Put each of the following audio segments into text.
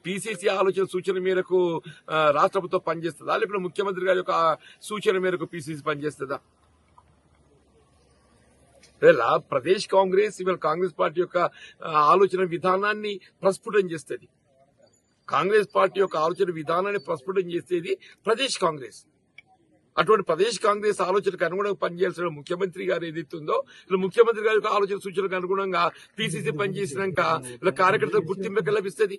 PCC ఆలోచన సూచన మేరకు రాష్ట్ర ప్రభుత్వం పనిచేస్తుందా, లేకపోతే ముఖ్యమంత్రి గారి యొక్క సూచన మేరకు పిసిసి పనిచేస్తుందా? ఇలా ప్రదేశ్ కాంగ్రెస్ ఇవాళ కాంగ్రెస్ పార్టీ యొక్క ఆలోచన విధానాన్ని ప్రస్ఫుటం చేస్తుంది. కాంగ్రెస్ పార్టీ యొక్క ఆలోచన విధానాన్ని ప్రస్ఫుటం చేసేది ప్రదేశ్ కాంగ్రెస్. అటువంటి ప్రదేశ్ కాంగ్రెస్ ఆలోచనకు అనుగుణంగా పనిచేయాల్సిన ముఖ్యమంత్రి గారు ఏదైతుందో ఇలా ముఖ్యమంత్రి గారి యొక్క ఆలోచన సూచనకు అనుగుణంగా పిసిసి పనిచేసినాక ఇలా కార్యకర్తలకు గుర్తింపు లభిస్తుంది.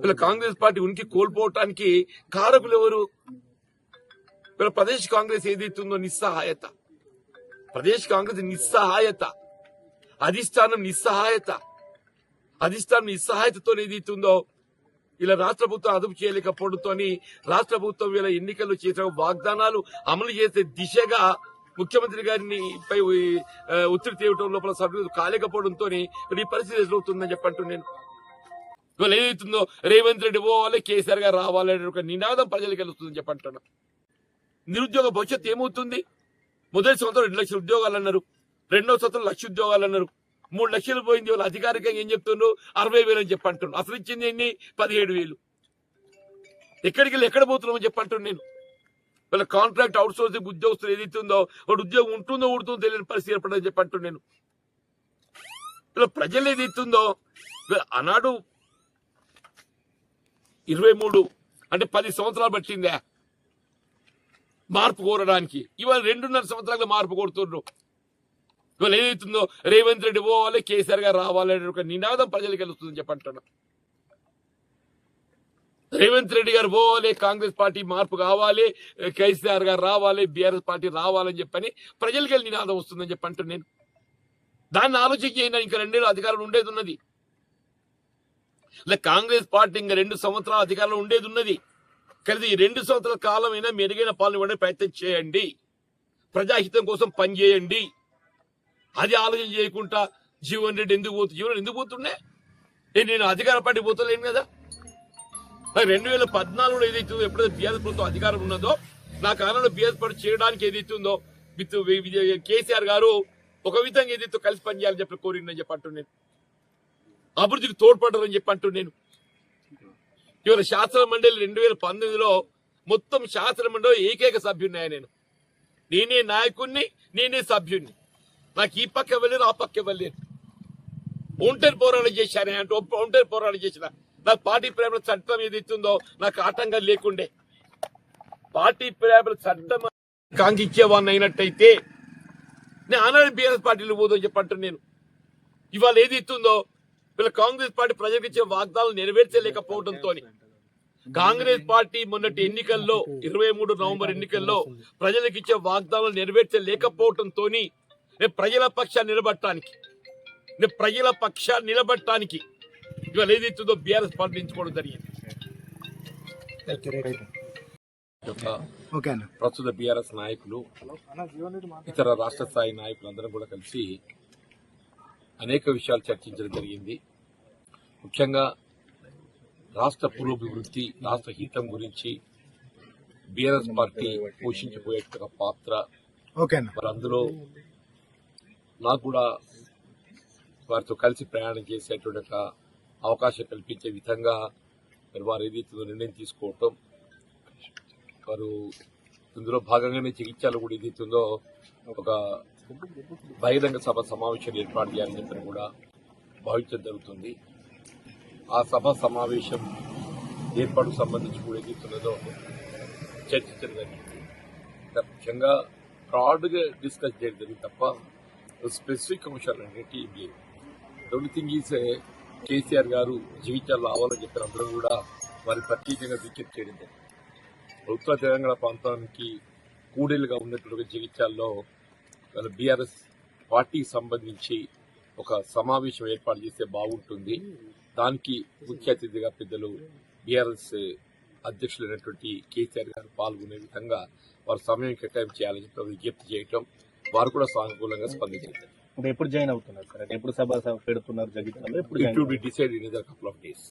ఇలా కాంగ్రెస్ పార్టీ ఉనికి కోల్పోవటానికి కారకులు ఎవరు? ఇలా ప్రదేశ్ కాంగ్రెస్ ఏదైతుందో నిస్సహాయత, ప్రదేశ్ కాంగ్రెస్ నిస్సహాయత, అధిష్టానం నిస్సహాయతతో ఏదైతుందో ఇలా రాష్ట్ర ప్రభుత్వం అదుపు చేయలేకపోవడంతో రాష్ట్ర ప్రభుత్వం ఇలా ఎన్నికల్లో చేసిన వాగ్దానాలు అమలు చేసే దిశగా ముఖ్యమంత్రి గారిని పై ఒత్తిడి తేవటం లోపల సభ్యులు కాలేకపోవడంతో ఈ పరిస్థితి ఎదురవుతుందని చెప్పంటూ నేను ఇవాళ ఏదైతుందో రేవంత్ రెడ్డి పోవాలి, కేసీఆర్ గారు రావాలనే ఒక నినాదం ప్రజలకు వెళ్తుందని చెప్పంటున్నా. నిరుద్యోగ భవిష్యత్తు ఏమవుతుంది? మొదటి సంవత్సరం 2 లక్షల ఉద్యోగాలు అన్నారు, రెండో సంవత్సరం 1 లక్ష ఉద్యోగాలు అన్నారు, 3 లక్షలు పోయింది. వాళ్ళు అధికారికంగా ఏం చెప్తున్నారు? 60,000 అని చెప్పంటున్నారు. అసలు ఇచ్చింది ఎన్ని? 17,000. ఎక్కడికి వెళ్ళి ఎక్కడ పోతున్నామని చెప్పంటున్నాను నేను. వాళ్ళ కాంట్రాక్ట్ అవుట్ సోర్సింగ్ ఉద్యోగస్తులు ఏదైతుందో వాడు ఉద్యోగం ఉంటుందో ఊడుతుందో తెలియని పరిస్థితి ఏర్పడదని చెప్పంటున్నాను నేను. ఇలా ప్రజలు ఏదైతుందో ఆనాడు 23 అంటే 10 సంవత్సరాలు పట్టిందా మార్పు కోరడానికి. ఇవాళ 2.5 సంవత్సరాలుగా మార్పు కోరుతున్నారు. ఇవాళ ఏదైతుందో రేవంత్ రెడ్డి పోవాలి, కేసీఆర్ గారు రావాలనే ఒక నినాదం ప్రజలకు వెళ్తుందని చెప్పంటున్నా. రేవంత్ రెడ్డి గారు పోవాలి, కాంగ్రెస్ పార్టీ మార్పు కావాలి, కేసీఆర్ గారు రావాలి, బీఆర్ఎస్ పార్టీ రావాలని చెప్పని ప్రజలకి వెళ్ళి నినాదం వస్తుందని చెప్పంటున్నాను నేను. దాన్ని ఆలోచించి ఇంకా 2 ఏళ్ళు అధికారం ఉండేది ఉన్నది. ఇలా కాంగ్రెస్ పార్టీ ఇంకా 2 సంవత్సరాల అధికారంలో ఉండేది ఉన్నది. కానీ ఈ 2 సంవత్సరాల కాలం అయినా మెరుగైన పాలన ఇవ్వడానికి ప్రయత్నం చేయండి, ప్రజాహితం కోసం పనిచేయండి. అది ఆలోచన చేయకుండా జీవన్ రెడ్డి ఎందుకు పోతుండే? నేను అధికార పార్టీ పోతలేను కదా. 2014లో ఏదైతుందో ఎప్పుడైతే బీఆర్ఎస్ ప్రభుత్వం అధికారం ఉన్నదో నా కాలంలో బీఆర్ఎస్ పార్టీ చేయడానికి ఏదైతుందో కేసీఆర్ గారు ఒక విధంగా ఏదైతే కలిసి పనిచేయాలని చెప్పి కోరిందని చెప్పంటున్నాను. అభివృద్ధికి తోడ్పడరని చెప్పంటున్నాను నేను. ఇవాళ శాసన మండలి 2019లో మొత్తం శాసన మండలి ఏకైక సభ్యున్నాయి. నేనే నాయకుడిని, నేనే సభ్యుడిని. నాకు ఈ పక్క వెళ్ళారు, ఆ పక్క వెళ్ళారు. ఒంటరి పోరాటం చేశాను అంటే ఒంటరి పోరాటం చేసిన నాకు పార్టీ ప్రేమల చట్టం ఏదైతుందో నాకు ఆటంకం లేకుండే. పార్టీ ప్రేమల చట్టం కాంక్షించేవాడిని అయినట్టయితే నేను ఆనాడు బీఆర్ఎస్ పార్టీలో పోదని చెప్పంటున్నాను నేను. ఇవాళ ఏదైతుందో వీళ్ళ కాంగ్రెస్ పార్టీ ప్రజలకు ఇచ్చే వాగ్దానాలు నెరవేర్చలేకపోవడంతో కాంగ్రెస్ పార్టీ మొన్నటి ఎన్నికల్లో 23 నవంబర్ ఎన్నికల్లో ప్రజలకు ఇచ్చే వాగ్దానాలు నెరవేర్చలేకపోవడంతో ప్రజల పక్షాన్ని నిలబడటానికి ఇవాళ ఏదైతుందో బీఆర్ఎస్ పార్టీ ఎంచుకోవడం జరిగింది. ప్రస్తుత బీఆర్ఎస్ నాయకులు, ఇతర రాష్ట్ర స్థాయి నాయకులు అందరం కూడా కలిసి అనేక విషయాలు చర్చించడం జరిగింది. ముఖ్యంగా రాష్ట్ర పురోభివృద్ధి, రాష్ట్ర హితం గురించి బీఆర్ఎస్ పార్టీ పోషించబోయే పాత్ర, మరి అందులో నాకు కూడా వారితో కలిసి ప్రయాణం చేసేటువంటి ఒక అవకాశం కల్పించే విధంగా వారు ఏదైతే నిర్ణయం తీసుకోవటం, వారు ఇందులో భాగంగానే చికిత్సలు కూడా ఏదైతుందో ఒక బహిరంగ సభ సమావేశాన్ని ఏర్పాటు చేయాలని చెప్పని కూడా భావించడం జరుగుతుంది. ఆ సభ సమావేశం ఏర్పాటుకు సంబంధించి కూడా ఏదైతున్నదో చర్చించడం జరిగింది. ముఖ్యంగా బ్రాడ్గా డిస్కస్ చేయడం జరిగింది తప్ప స్పెసిఫిక్ అంశాలు అనేవి ఏం లేవు. ఓన్లీ థింగ్ ఈజ్ కేసీఆర్ గారు జీవితాల్లో రావాలని చెప్పిన అందరూ కూడా వారి ప్రత్యేకంగా విజ్ఞప్తి చేయడం జరిగింది. ఉత్తర తెలంగాణ ప్రాంతానికి కూడేలుగా ఉన్నటువంటి జీవితాల్లో బీఆర్ఎస్ పార్టీకి సంబంధించి ఒక సమావేశం ఏర్పాటు చేస్తే బాగుంటుంది. దానికి ముఖ్య అతిథిగా పెద్దలు బీఆర్ఎస్ అధ్యక్షులైనటువంటి కేసీఆర్ గారు పాల్గొనే విధంగా వారు సమయం కేటాయింపు చేయాలని చెప్పి విజ్ఞప్తి చేయటం, వారు కూడా సానుకూలంగా స్పందించారు. ఎప్పుడు జాయిన్ అవుతున్నారు సార్? ఎప్పుడు సభ పెడుతున్నారు? జగిత్యాలలో ఎప్పుడు? It will be decided in a couple of days.